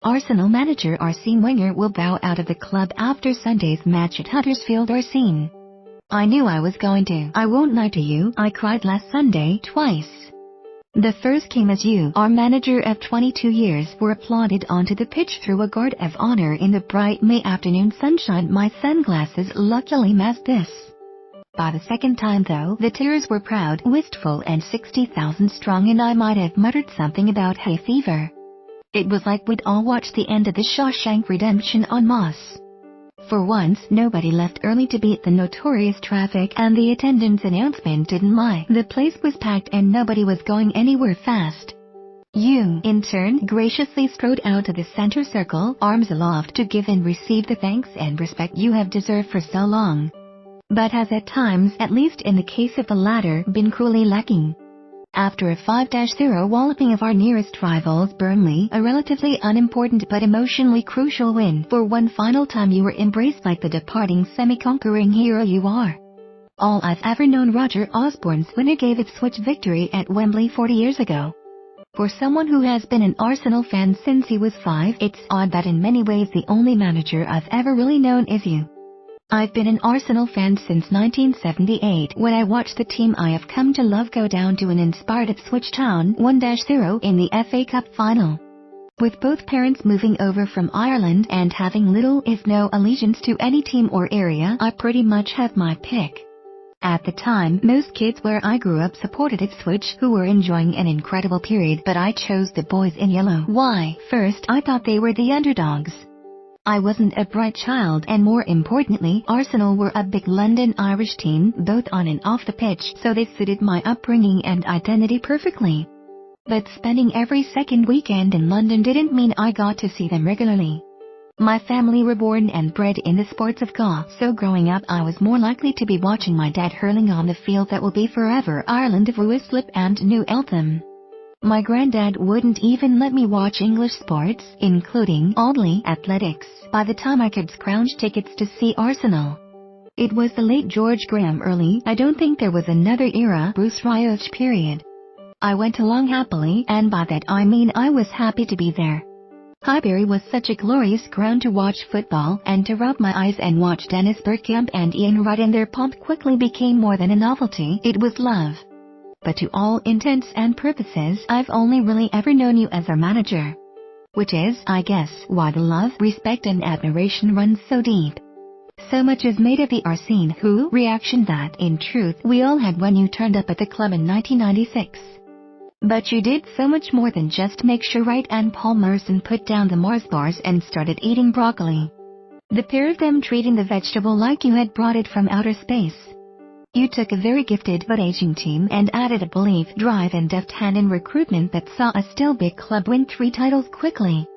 Arsenal manager Arsene Wenger will bow out of the club after Sunday's match at Huddersfield. Arsene: I knew I was going to. I won't lie to you, I cried last Sunday twice. The first came as you, our manager of 22 years, were applauded onto the pitch through a guard of honor in the bright May afternoon sunshine. My sunglasses luckily masked this. By the second time though, the tears were proud, wistful and 60,000 strong, and I might have muttered something about hay fever. It was like we'd all watched the end of the Shawshank Redemption en masse. For once, nobody left early to beat the notorious traffic, and the attendance announcement didn't lie. The place was packed and nobody was going anywhere fast. You, in turn, graciously strode out to the center circle, arms aloft, to give and receive the thanks and respect you have deserved for so long, but has at times, at least in the case of the latter, been cruelly lacking. After a 5-0 walloping of our nearest rivals Burnley, a relatively unimportant but emotionally crucial win, for one final time you were embraced like the departing semi-conquering hero you are. All I've ever known. Roger Osborne's winner gave Ipswich victory at Wembley 40 years ago. For someone who has been an Arsenal fan since he was 5, it's odd that in many ways the only manager I've ever really known is you. I've been an Arsenal fan since 1978, when I watched the team I have come to love go down to an inspired Ipswich Town 1-0 in the FA Cup final. With both parents moving over from Ireland and having little if no allegiance to any team or area, I pretty much have my pick. At the time, most kids where I grew up supported Ipswich, who were enjoying an incredible period, but I chose the boys in yellow. Why? First, I thought they were the underdogs. I wasn't a bright child, and more importantly, Arsenal were a big London Irish team, both on and off the pitch, so they suited my upbringing and identity perfectly. But spending every second weekend in London didn't mean I got to see them regularly. My family were born and bred in the sports of golf, so growing up I was more likely to be watching my dad hurling on the field that will be forever Ireland of Ruislip and New Eltham. My granddad wouldn't even let me watch English sports, including, oddly, athletics, by the time I could scrounge tickets to see Arsenal. It was the late George Graham early, I don't think there was another era, Bruce Rioch period. I went along happily, and by that I mean I was happy to be there. Highbury was such a glorious ground to watch football, and to rub my eyes and watch Dennis Bergkamp and Ian Wright in their pomp quickly became more than a novelty, it was love. But to all intents and purposes, I've only really ever known you as our manager. Which is, I guess, why the love, respect and admiration runs so deep. So much is made of the Arsene who reaction that, in truth, we all had when you turned up at the club in 1996. But you did so much more than just make sure Wright and Paul Merson put down the Mars bars and started eating broccoli. The pair of them treating the vegetable like you had brought it from outer space. You took a very gifted but aging team and added a belief, drive and deft hand in recruitment that saw a still big club win 3 titles quickly.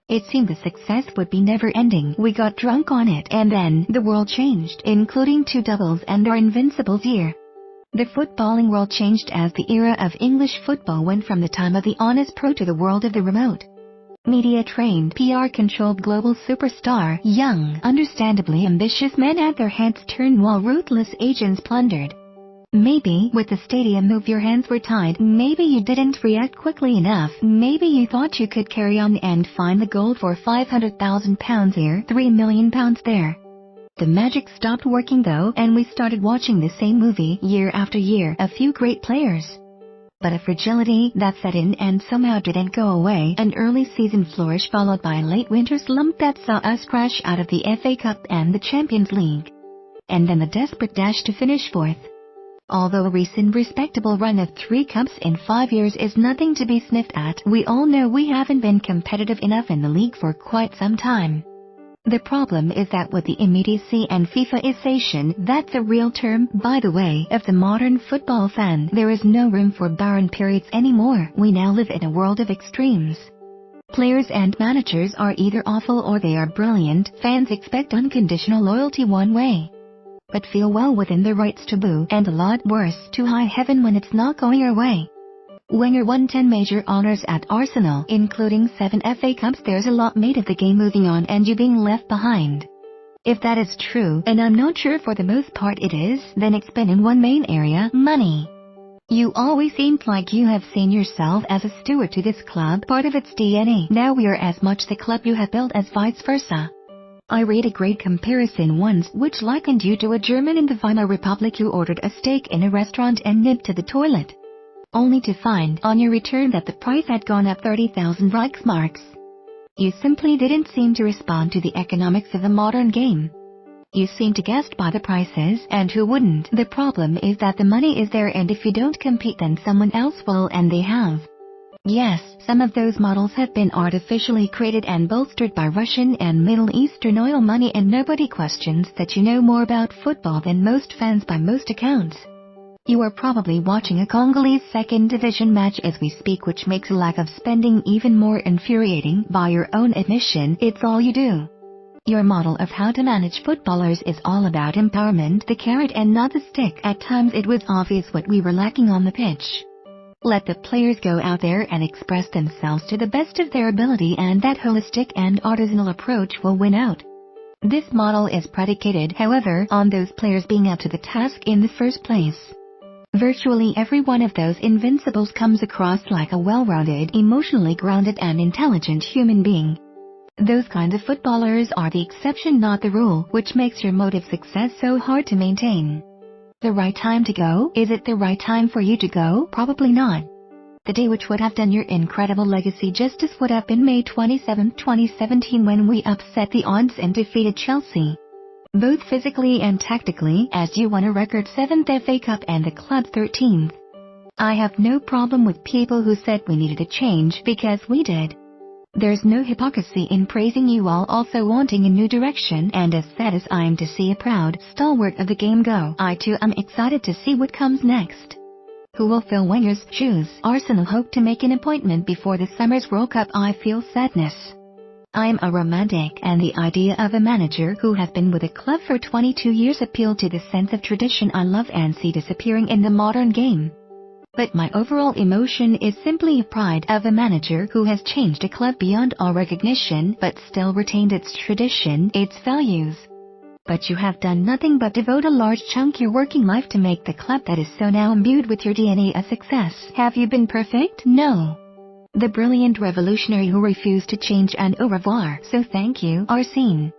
It seemed the success would be never-ending. We got drunk on it, and then the world changed, including 2 doubles and our Invincibles year. The footballing world changed as the era of English football went from the time of the honest pro to the world of the remote. Media-trained, PR-controlled global superstar, young, understandably ambitious men had their heads turned while ruthless agents plundered. Maybe, with the stadium move your hands were tied, maybe you didn't react quickly enough, maybe you thought you could carry on and find the gold for £500,000 here, £3 million there. The magic stopped working though, and we started watching the same movie year after year, a few great players. But a fragility that set in and somehow didn't go away, an early season flourish followed by a late winter slump that saw us crash out of the FA Cup and the Champions League. And then the desperate dash to finish 4th. Although a recent respectable run of 3 cups in 5 years is nothing to be sniffed at, we all know we haven't been competitive enough in the league for quite some time. The problem is that with the immediacy and FIFAization, that's a real term, by the way, of the modern football fan, there is no room for barren periods anymore. We now live in a world of extremes. Players and managers are either awful or they are brilliant. Fans expect unconditional loyalty one way, but feel well within their rights to boo, and a lot worse, to high heaven when it's not going your way. Wenger won 10 major honors at Arsenal, including 7 FA Cups. There's a lot made of the game moving on and you being left behind. If that is true, and I'm not sure for the most part it is, then it's been in one main area, money. You always seemed like you have seen yourself as a steward to this club, part of its DNA. Now we are as much the club you have built as vice versa. I read a great comparison once which likened you to a German in the Weimar Republic who ordered a steak in a restaurant and nipped to the toilet, only to find on your return that the price had gone up 30,000 Reichsmarks. You simply didn't seem to respond to the economics of the modern game. You seem to guess by the prices, and who wouldn't? The problem is that the money is there, and if you don't compete then someone else will, and they have. Yes, some of those models have been artificially created and bolstered by Russian and Middle Eastern oil money, and nobody questions that you know more about football than most fans by most accounts. You are probably watching a Congolese second division match as we speak, which makes a lack of spending even more infuriating. By your own admission, it's all you do. Your model of how to manage footballers is all about empowerment, the carrot and not the stick. At times it was obvious what we were lacking on the pitch. Let the players go out there and express themselves to the best of their ability, and that holistic and artisanal approach will win out. This model is predicated, however, on those players being up to the task in the first place. Virtually every one of those invincibles comes across like a well-rounded, emotionally grounded and intelligent human being. Those kind of footballers are the exception, not the rule, which makes your mode of success so hard to maintain. The right time to go? Is it the right time for you to go? Probably not. The day which would have done your incredible legacy justice would have been May 27, 2017, when we upset the odds and defeated Chelsea, both physically and tactically, as you won a record 7th FA Cup and the club 13th. I have no problem with people who said we needed a change, because we did. There's no hypocrisy in praising you while also wanting a new direction, and as sad as I am to see a proud stalwart of the game go, I too am excited to see what comes next. Who will fill Wenger's shoes? Arsenal hope to make an appointment before the summer's World Cup. I feel sadness. I'm a romantic, and the idea of a manager who has been with a club for 22 years appealed to the sense of tradition I love and see disappearing in the modern game. But my overall emotion is simply a pride of a manager who has changed a club beyond all recognition but still retained its tradition, its values. But you have done nothing but devote a large chunk of your working life to make the club that is so now imbued with your DNA a success. Have you been perfect? No. The brilliant revolutionary who refused to change, and au revoir. So thank you, Arsene.